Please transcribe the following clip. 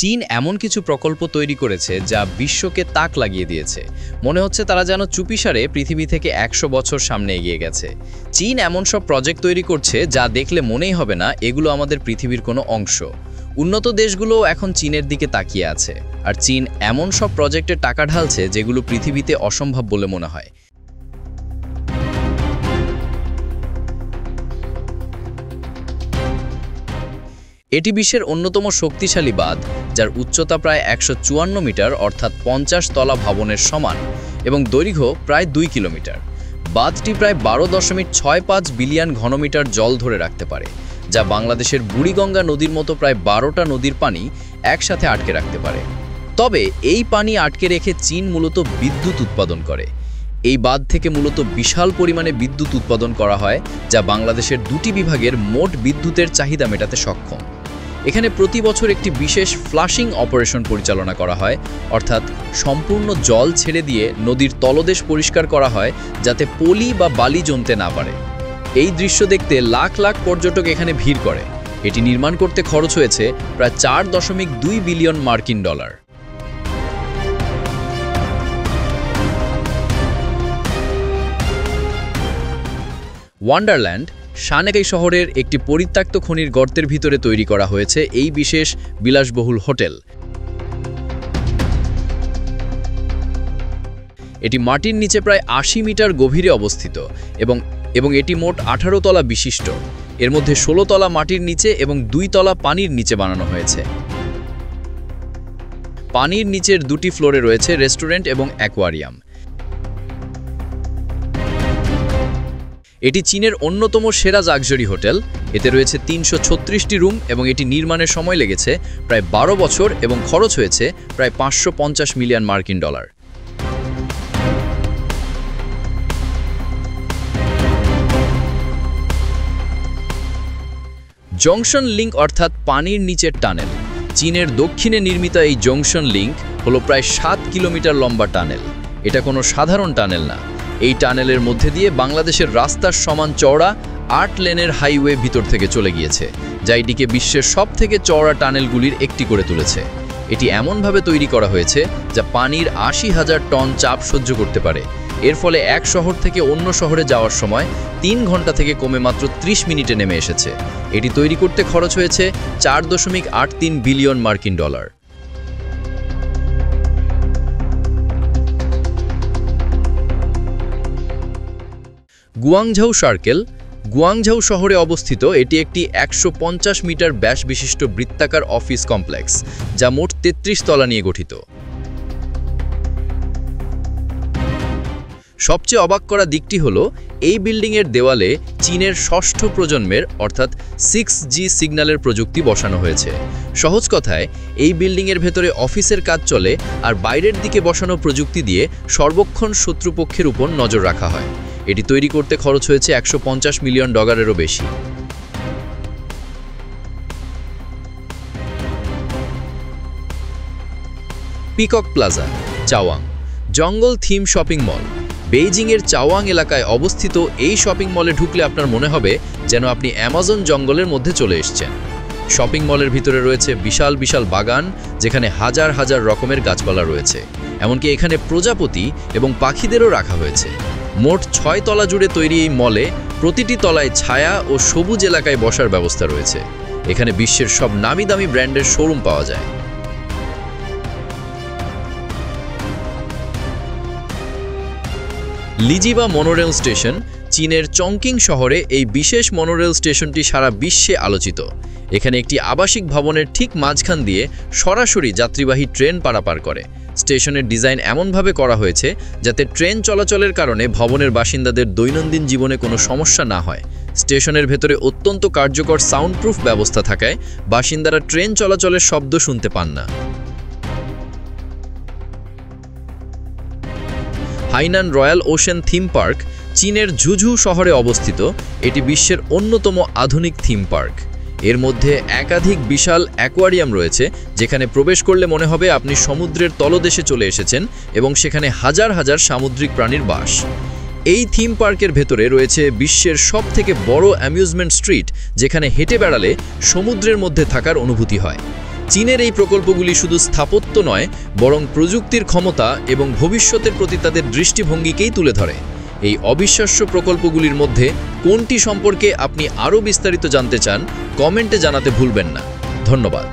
চীন এমন কিছু প্রকল্প তৈরি করেছে যা বিশ্বকে তাক লাগিয়ে দিয়েছে। মনে হচ্ছে তারা যেন চুপিসারে পৃথিবী থেকে ১০০ বছর সামনে এগিয়ে গেছে। চীন এমন সব প্রজেক্ট তৈরি করছে যা দেখলে মনেই হবে না এগুলো আমাদের পৃথিবীর কোনো অংশ। উন্নত দেশগুলোও এখন চীনের দিকে তাকিয়ে আছে, আর চীন এমন সব প্রজেক্টে টাকা ঢালছে যেগুলো পৃথিবীতে অসম্ভব বলে মনে হয়। এটি বিশ্বের অন্যতম শক্তিশালী বাঁধ, যার উচ্চতা প্রায় ১৫৪ মিটার অর্থাৎ ৫০ তলা ভবনের সমান এবং দৈর্ঘ্য প্রায় ২ কিলোমিটার। বাঁধটি প্রায় ১২.৬৫ বিলিয়ন ঘনমিটার জল ধরে রাখতে পারে, যা বাংলাদেশের বুড়িগঙ্গা নদীর মতো প্রায় ১২টা নদীর পানি একসাথে আটকে রাখতে পারে। তবে এই পানি আটকে রেখে চীন মূলত বিদ্যুৎ উৎপাদন করে। এই বাঁধ থেকে মূলত বিশাল পরিমাণে বিদ্যুৎ উৎপাদন করা হয়, যা বাংলাদেশের দুটি বিভাগের মোট বিদ্যুতের চাহিদা মেটাতে সক্ষম। এখানে প্রতি বছর একটি বিশেষ ফ্লাশিং অপারেশন পরিচালনা করা হয়, অর্থাৎ সম্পূর্ণ জল ছেড়ে দিয়ে নদীর তলদেশ পরিষ্কার করা হয় যাতে পলি বা বালি জমতে না পারে। এই দৃশ্য দেখতে লাখ লাখ পর্যটক এখানে ভিড় করে। এটি নির্মাণ করতে খরচ হয়েছে প্রায় ৪.২ বিলিয়ন মার্কিন ডলার। ওয়ান্ডারল্যান্ড শানহাই শহরের একটি পরিত্যক্ত খনির গর্তের ভিতরে তৈরি করা হয়েছে এই বিশেষ বিলাসবহুল হোটেল। এটি মাটির নিচে প্রায় ৮০ মিটার গভীরে অবস্থিত এবং এটি মোট ১৮ তলা বিশিষ্ট। এর মধ্যে ১৬ তলা মাটির নিচে এবং ২ তলা পানির নিচে বানানো হয়েছে। পানির নিচের দুটি ফ্লোরে রয়েছে রেস্টুরেন্ট এবং অ্যাকোয়ারিয়াম। এটি চীনের অন্যতম সেরা লাক্সারি হোটেল। এতে রয়েছে ৩৩৬টি রুম এবং এটি নির্মাণের সময় লেগেছে প্রায় ১২ বছর এবং খরচ হয়েছে প্রায় ৫৫০ মিলিয়ন মার্কিন ডলার। জংশন লিংক অর্থাৎ পানির নিচের টানেল। চীনের দক্ষিণে নির্মিত এই জংশন লিংক হলো প্রায় ৭ কিলোমিটার লম্বা টানেল। এটা কোনো সাধারণ টানেল না। এই টানেলের মধ্যে দিয়ে বাংলাদেশের রাস্তার সমান চওড়া ৮ লেনের হাইওয়ে ভিতর থেকে চলে গিয়েছে, যা এটিকে বিশ্বের সবথেকে চওড়া টানেলগুলির একটি করে তুলেছে। এটি এমনভাবে তৈরি করা হয়েছে যা পানির ৮০,০০০ টন চাপ সহ্য করতে পারে। এর ফলে এক শহর থেকে অন্য শহরে যাওয়ার সময় ৩ ঘন্টা থেকে কমে মাত্র ৩০ মিনিটে নেমে এসেছে। এটি তৈরি করতে খরচ হয়েছে ৪.৮৩ বিলিয়ন মার্কিন ডলার। গুয়াংঝৌ সার্কেল গুয়াংঝৌ শহরে অবস্থিত। এটি একটি ১৫০ মিটার ব্যাস বিশিষ্ট বৃত্তাকার অফিস কমপ্লেক্স, যা মোট ৩৩ তলা নিয়ে গঠিত। সবচেয়ে অবাক করা দিকটি হলো এই বিল্ডিংয়ের দেওয়ালে চীনের ষষ্ঠ প্রজন্মের অর্থাৎ 6G সিগন্যালের প্রযুক্তি বসানো হয়েছে। সহজ কথায়, এই বিল্ডিংয়ের ভেতরে অফিসের কাজ চলে আর বাইরের দিকে বসানো প্রযুক্তি দিয়ে সর্বক্ষণ শত্রুপক্ষের উপর নজর রাখা হয়। এটি তৈরি করতে খরচ হয়েছে ১৫০ মিলিয়ন ডলারেরও বেশি। পিকক প্লাজা, চাওয়াং জঙ্গল থিম শপিং মল। বেইজিংয়ের চাওয়াং এলাকায় অবস্থিত এই শপিং মলে ঢুকলে আপনার মনে হবে যেন আপনি অ্যামাজন জঙ্গলের মধ্যে চলে এসেছেন। শপিং মলের ভিতরে রয়েছে বিশাল বিশাল বাগান, যেখানে হাজার হাজার রকমের গাছপালা রয়েছে। এমনকি এখানে প্রজাপতি এবং পাখিদেরও রাখা হয়েছে। মোট ৬ তলা জুড়ে তৈরি এই মলে প্রতিটি তলায় ছায়া ও সবুজ এলাকায় বসার ব্যবস্থা রয়েছে। এখানে বিশ্বের সব নামি দামি ব্র্যান্ডের শোরুম পাওয়া যায়। লিজিবা মনোরেল স্টেশন চীনের চংকিং শহরে। এই বিশেষ মনোরেল স্টেশনটি সারা বিশ্বে আলোচিত। এখানে একটি আবাসিক ভবনের ঠিক মাঝখান দিয়ে সরাসরি যাত্রীবাহী ট্রেন পারাপার করে। স্টেশনের ডিজাইন এমনভাবে করা হয়েছে যাতে ট্রেন চলাচলের কারণে ভবনের বাসিন্দাদের দৈনন্দিন জীবনে কোনো সমস্যা না হয়। স্টেশনের ভেতরে অত্যন্ত কার্যকর সাউন্ডপ্রুফ ব্যবস্থা থাকায় বাসিন্দারা ট্রেন চলাচলের শব্দ শুনতে পান না। Hainan royal ocean theme park চীনের ঝুঝু শহরে অবস্থিত। এটি বিশ্বের অন্যতম আধুনিক থিম পার্ক। এর মধ্যে একাধিক বিশাল অ্যাকোয়ারিয়াম রয়েছে, যেখানে প্রবেশ করলে মনে হবে আপনি সমুদ্রের তলদেশে চলে এসেছেন এবং সেখানে হাজার হাজার সামুদ্রিক প্রাণীর বাস। এই থিম পার্কের ভেতরে রয়েছে বিশ্বের সবথেকে বড় অ্যামিউজমেন্ট স্ট্রিট, যেখানে হেঁটে বেড়ালে সমুদ্রের মধ্যে থাকার অনুভূতি হয়। চীনের এই প্রকল্পগুলি শুধু স্থাপত্য নয়, বরং প্রযুক্তির ক্ষমতা এবং ভবিষ্যতের প্রতি তাদের দৃষ্টিভঙ্গিকেই তুলে ধরে। এই অবিশ্বাস্য প্রকল্পগুলির মধ্যে কোনটি সম্পর্কে আপনি আরও বিস্তারিত জানতে চান, কমেন্টে জানাতে ভুলবেন না। ধন্যবাদ।